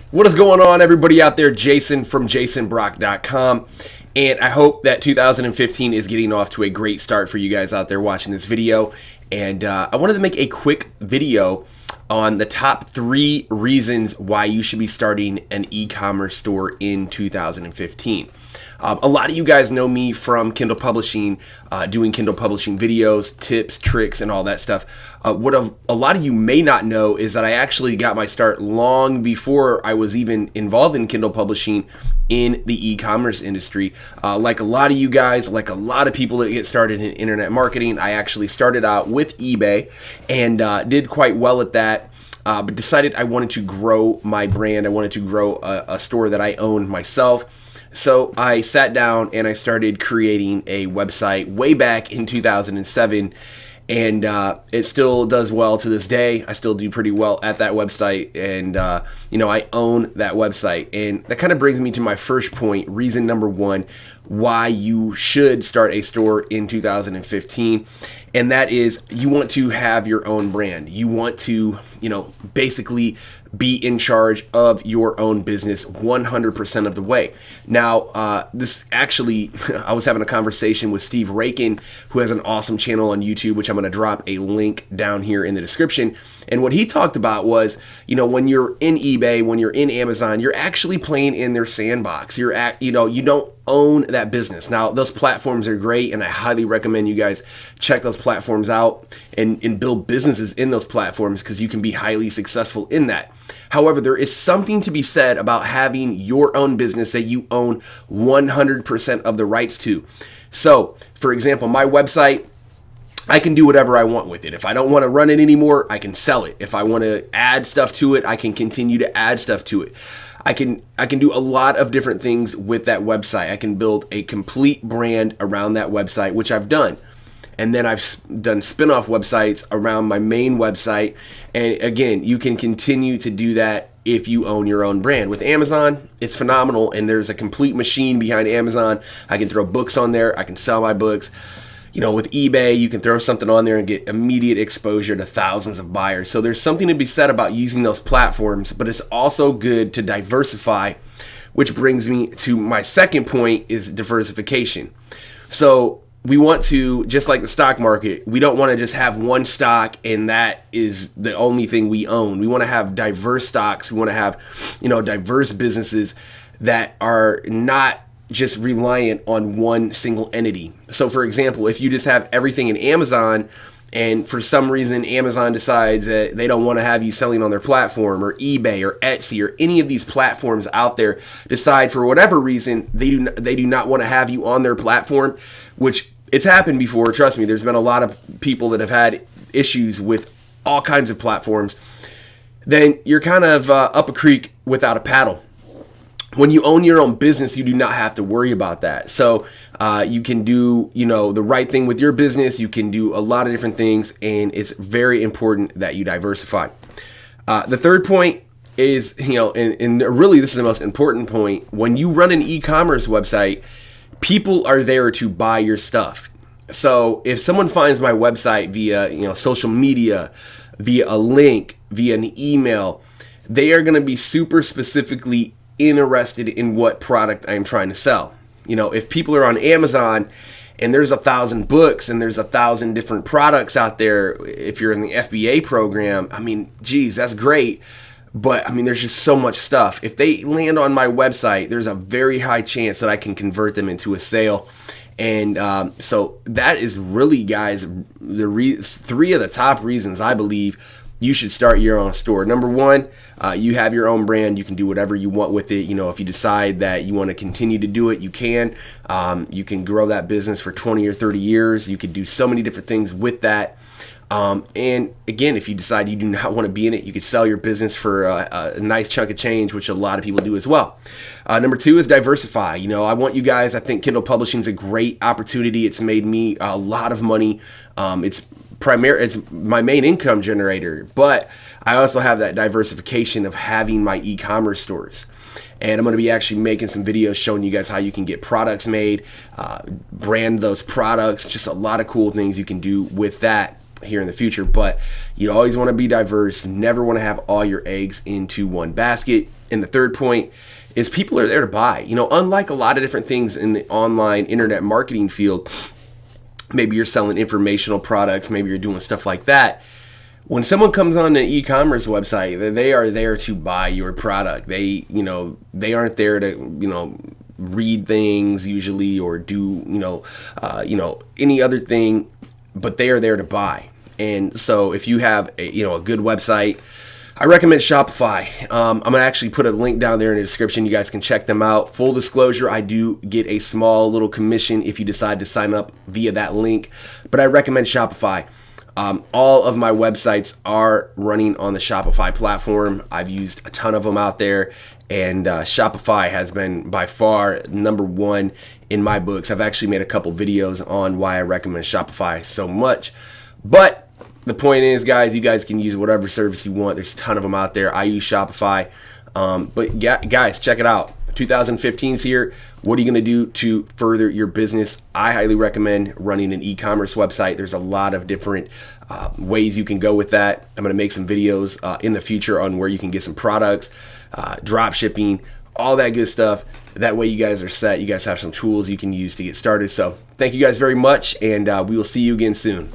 What is going on, everybody out there? Jason from jasonbrock.com. And I hope that 2015 is getting off to a great start for you guys out there watching this video. And I wanted to make a quick video on the top 3 reasons why you should be starting an e-commerce store in 2015. A lot of you guys know me from Kindle Publishing, doing Kindle Publishing videos, tips, tricks, and all that stuff. What a lot of you may not know is that I actually got my start long before I was even involved in Kindle Publishing in the e-commerce industry. Like a lot of you guys, like a lot of people that get started in internet marketing, I actually started out with eBay and did quite well at that. But decided I wanted to grow my brand. I wanted to grow a store that I owned myself. So I sat down and I started creating a website way back in 2007, and it still does well to this day. I still do pretty well at that website, and I own that website. And that kind of brings me to my first point, reason number 1, why you should start a store in 2015. And that is, you want to have your own brand. You want to, basically be in charge of your own business 100% of the way. Now, this actually, I was having a conversation with Steve Raiken, who has an awesome channel on YouTube, which I'm going to drop a link down here in the description. And what he talked about was, when you're in eBay, when you're in Amazon, you're actually playing in their sandbox. You don't own that business. Now, those platforms are great, and I highly recommend you guys check those platforms out and build businesses in those platforms, because you can be highly successful in that. However, there is something to be said about having your own business that you own 100% of the rights to. So, for example, my website, I can do whatever I want with it. If I don't want to run it anymore, I can sell it. If I want to add stuff to it, I can continue to add stuff to it. I can do a lot of different things with that website. I can build a complete brand around that website, which I've done. And then I've done spin-off websites around my main website. And again, you can continue to do that if you own your own brand. With Amazon, it's phenomenal, and there's a complete machine behind Amazon. I can throw books on there. I can sell my books. With eBay, you can throw something on there and get immediate exposure to thousands of buyers. So there's something to be said about using those platforms, but it's also good to diversify, which brings me to my second point, is diversification. So we want to, just like the stock market, we don't want to just have one stock and that is the only thing we own. We want to have diverse stocks. We want to have, diverse businesses that are not just reliant on one single entity. So for example, if you just have everything in Amazon, and for some reason Amazon decides that they don't want to have you selling on their platform, or eBay or Etsy or any of these platforms out there decide for whatever reason they do not want to have you on their platform, which it's happened before, trust me. There's been a lot of people that have had issues with all kinds of platforms. Then you're kind of up a creek without a paddle. When you own your own business, you do not have to worry about that. So you can do, the right thing with your business. You can do a lot of different things, and it's very important that you diversify. The third point is, and really this is the most important point. When you run an e-commerce website, people are there to buy your stuff. So if someone finds my website via, social media, via a link, via an email, they are going to be super specifically interested in what product I'm trying to sell. If people are on Amazon and there's 1,000 books and there's 1,000 different products out there, if you're in the FBA program, that's great. But there's just so much stuff. If they land on my website, there's a very high chance that I can convert them into a sale. And so that is really, guys, the 3 of the top reasons I believe you should start your own store. Number 1, you have your own brand. You can do whatever you want with it. If you decide that you want to continue to do it, you can. You can grow that business for 20 or 30 years. You could do so many different things with that. And again, if you decide you do not want to be in it, you could sell your business for a nice chunk of change, which a lot of people do as well. Number 2 is diversify. I want you guys, I think Kindle Publishing is a great opportunity. It's made me a lot of money. It's my main income generator, but I also have that diversification of having my e-commerce stores. And I'm going to be actually making some videos showing you guys how you can get products made, brand those products, just a lot of cool things you can do with that. here in the future. But you always want to be diverse. You never want to have all your eggs into one basket. And the third point is people are there to buy. Unlike a lot of different things in the online internet marketing field, maybe you're selling informational products, maybe you're doing stuff like that. When someone comes on an e-commerce website, they are there to buy your product. They aren't there to, read things usually or do, any other thing, but they are there to buy. And so if you have a good website, I recommend Shopify. I'm going to actually put a link down there in the description. You guys can check them out. Full disclosure, I do get a small little commission if you decide to sign up via that link, but I recommend Shopify. All of my websites are running on the Shopify platform. I've used a ton of them out there, and Shopify has been by far number one in my books. I've actually made a couple videos on why I recommend Shopify so much. But the point is, guys, you guys can use whatever service you want. There's a ton of them out there. I use Shopify. But yeah, guys, check it out. 2015's here. What are you going to do to further your business? I highly recommend running an e-commerce website. There's a lot of different ways you can go with that. I'm going to make some videos in the future on where you can get some products, drop shipping, all that good stuff. That way you guys are set. You guys have some tools you can use to get started. So thank you guys very much, and we will see you again soon.